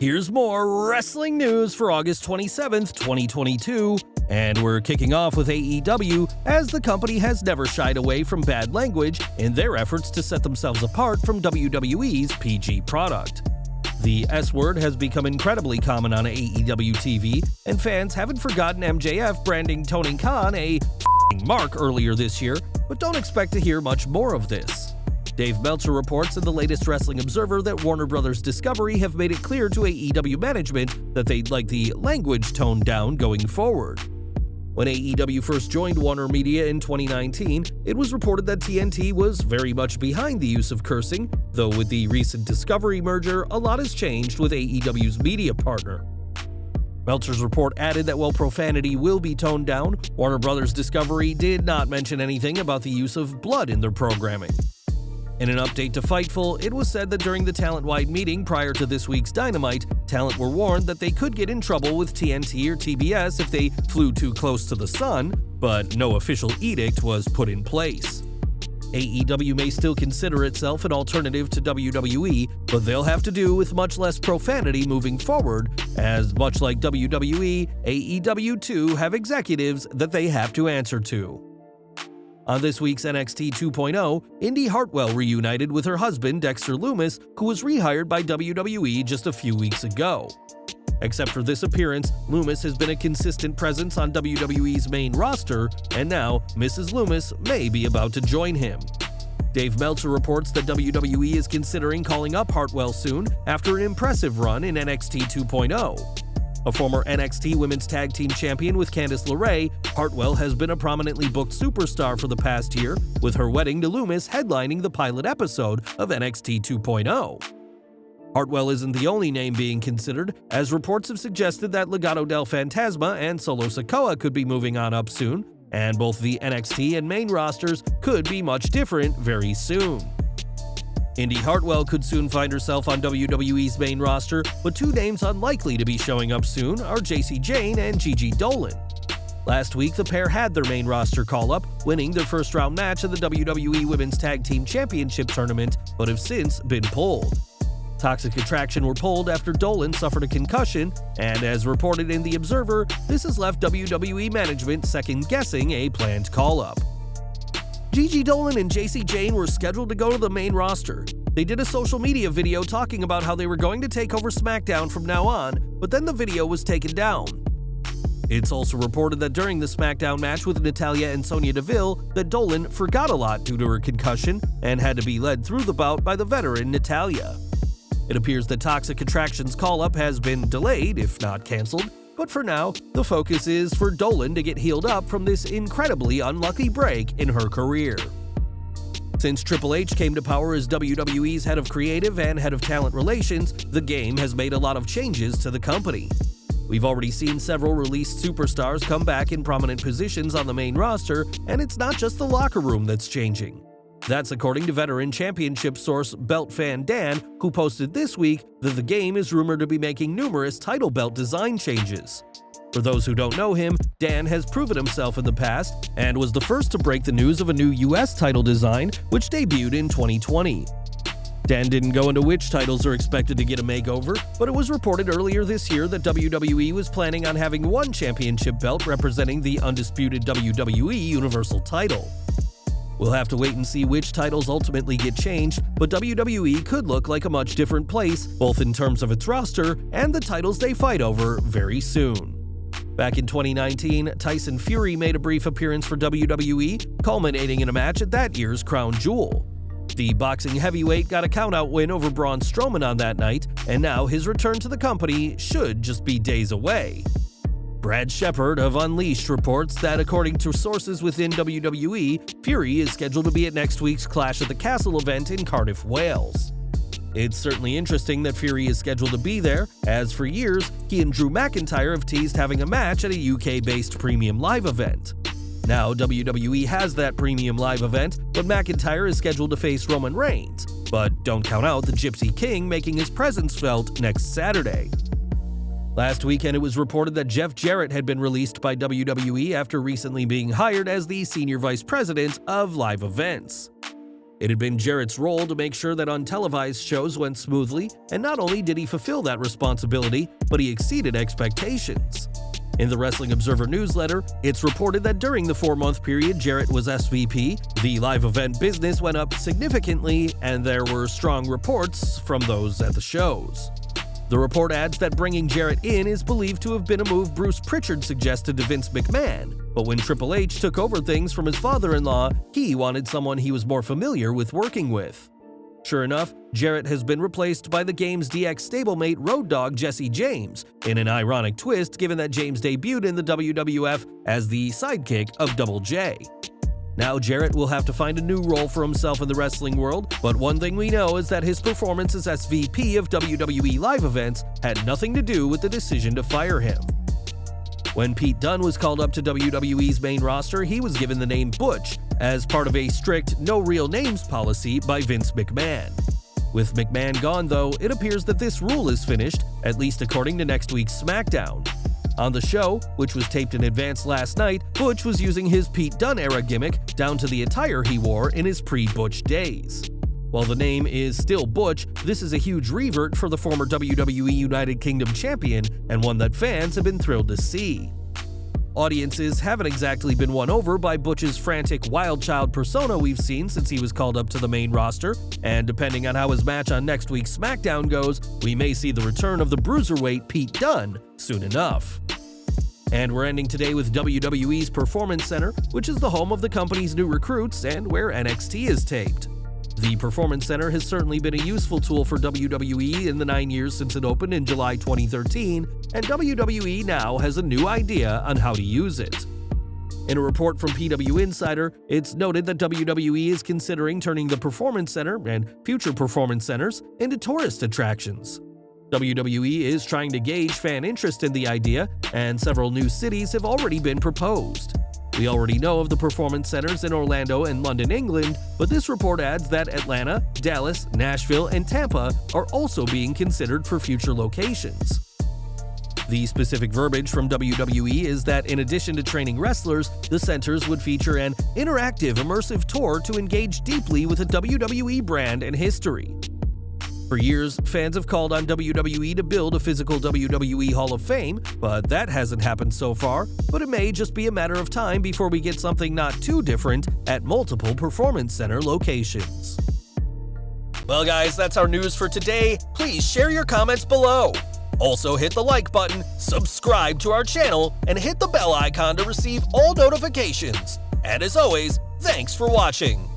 Here's more wrestling news for August 27th, 2022, and we're kicking off with AEW, as the company has never shied away from bad language in their efforts to set themselves apart from WWE's PG product. The S-word has become incredibly common on AEW TV, and fans haven't forgotten MJF branding Tony Khan a f***ing mark earlier this year, but don't expect to hear much more of this. Dave Meltzer reports in the latest Wrestling Observer that Warner Bros. Discovery have made it clear to AEW management that they'd like the language toned down going forward. When AEW first joined Warner Media in 2019, it was reported that TNT was very much behind the use of cursing, though with the recent Discovery merger, a lot has changed with AEW's media partner. Meltzer's report added that while profanity will be toned down, Warner Bros. Discovery did not mention anything about the use of blood in their programming. In an update to Fightful, it was said that during the talent-wide meeting prior to this week's Dynamite, talent were warned that they could get in trouble with TNT or TBS if they flew too close to the sun, but no official edict was put in place. AEW may still consider itself an alternative to WWE, but they'll have to do with much less profanity moving forward, as much like WWE, AEW too have executives that they have to answer to. On this week's NXT 2.0, Indi Hartwell reunited with her husband Dexter Lumis, who was rehired by WWE just a few weeks ago. Except for this appearance, Lumis has been a consistent presence on WWE's main roster, and now Mrs. Lumis may be about to join him. Dave Meltzer reports that WWE is considering calling up Hartwell soon after an impressive run in NXT 2.0. A former NXT Women's Tag Team Champion with Candice LeRae, Hartwell has been a prominently booked superstar for the past year, with her wedding to Lumis headlining the pilot episode of NXT 2.0. Hartwell isn't the only name being considered, as reports have suggested that Legado del Fantasma and Solo Sikoa could be moving on up soon, and both the NXT and main rosters could be much different very soon. Indi Hartwell could soon find herself on WWE's main roster, but two names unlikely to be showing up soon are Jacy Jayne and Gigi Dolan. Last week, the pair had their main roster call-up, winning their first-round match of the WWE Women's Tag Team Championship Tournament, but have since been pulled. Toxic Attraction were pulled after Dolan suffered a concussion, and as reported in The Observer, this has left WWE management second-guessing a planned call-up. Gigi Dolan and Jacy Jayne were scheduled to go to the main roster. They did a social media video talking about how they were going to take over SmackDown from now on, but then the video was taken down. It's also reported that during the SmackDown match with Natalya and Sonya Deville, that Dolan forgot a lot due to her concussion and had to be led through the bout by the veteran Natalya. It appears that Toxic Attraction's call-up has been delayed, if not cancelled, but for now, the focus is for Dolan to get healed up from this incredibly unlucky break in her career. Since Triple H came to power as WWE's head of creative and head of talent relations, the game has made a lot of changes to the company. We've already seen several released superstars come back in prominent positions on the main roster, and it's not just the locker room that's changing. That's according to veteran championship source Belt Fan Dan, who posted this week that the game is rumored to be making numerous title belt design changes. For those who don't know him, Dan has proven himself in the past and was the first to break the news of a new US title design, which debuted in 2020. Dan didn't go into which titles are expected to get a makeover, but it was reported earlier this year that WWE was planning on having one championship belt representing the undisputed WWE Universal title. We'll have to wait and see which titles ultimately get changed, but WWE could look like a much different place, both in terms of its roster and the titles they fight over very soon. Back in 2019, Tyson Fury made a brief appearance for WWE, culminating in a match at that year's Crown Jewel. The boxing heavyweight got a countout win over Braun Strowman on that night, and now his return to the company should just be days away. Brad Shepard of Unleashed reports that according to sources within WWE, Fury is scheduled to be at next week's Clash at the Castle event in Cardiff, Wales. It's certainly interesting that Fury is scheduled to be there, as for years, he and Drew McIntyre have teased having a match at a UK-based premium live event. Now, WWE has that premium live event, but McIntyre is scheduled to face Roman Reigns, but don't count out the Gypsy King making his presence felt next Saturday. Last weekend, it was reported that Jeff Jarrett had been released by WWE after recently being hired as the Senior Vice President of Live Events. It had been Jarrett's role to make sure that untelevised shows went smoothly, and not only did he fulfill that responsibility, but he exceeded expectations. In the Wrestling Observer newsletter, it's reported that during the 4-month period Jarrett was SVP, the live event business went up significantly, and there were strong reports from those at the shows. The report adds that bringing Jarrett in is believed to have been a move Bruce Pritchard suggested to Vince McMahon, but when Triple H took over things from his father-in-law, he wanted someone he was more familiar with working with. Sure enough, Jarrett has been replaced by the game's DX stablemate Road Dogg Jesse James, in an ironic twist given that James debuted in the WWF as the sidekick of Double J. Now Jarrett will have to find a new role for himself in the wrestling world, but one thing we know is that his performance as SVP of WWE live events had nothing to do with the decision to fire him. When Pete Dunne was called up to WWE's main roster, he was given the name Butch as part of a strict no real names policy by Vince McMahon. With McMahon gone though, it appears that this rule is finished, at least according to next week's SmackDown. On the show, which was taped in advance last night, Butch was using his Pete Dunne-era gimmick down to the attire he wore in his pre-Butch days. While the name is still Butch, this is a huge revert for the former WWE United Kingdom champion, and one that fans have been thrilled to see. Audiences haven't exactly been won over by Butch's frantic wild child persona we've seen since he was called up to the main roster, and depending on how his match on next week's SmackDown goes, we may see the return of the bruiserweight Pete Dunne soon enough. And we're ending today with WWE's Performance Center, which is the home of the company's new recruits and where NXT is taped. The Performance Center has certainly been a useful tool for WWE in the 9 years since it opened in July 2013, and WWE now has a new idea on how to use it. In a report from PW Insider, it's noted that WWE is considering turning the Performance Center and future Performance Centers into tourist attractions. WWE is trying to gauge fan interest in the idea, and several new cities have already been proposed. We already know of the performance centers in Orlando and London, England, but this report adds that Atlanta, Dallas, Nashville, and Tampa are also being considered for future locations. The specific verbiage from WWE is that in addition to training wrestlers, the centers would feature an interactive, immersive tour to engage deeply with the WWE brand and history. For years, fans have called on WWE to build a physical WWE Hall of Fame, but that hasn't happened so far, but it may just be a matter of time before we get something not too different at multiple Performance Center locations. Well guys, that's our news for today. Please share your comments below. Also hit the like button, subscribe to our channel, and hit the bell icon to receive all notifications. And as always, thanks for watching.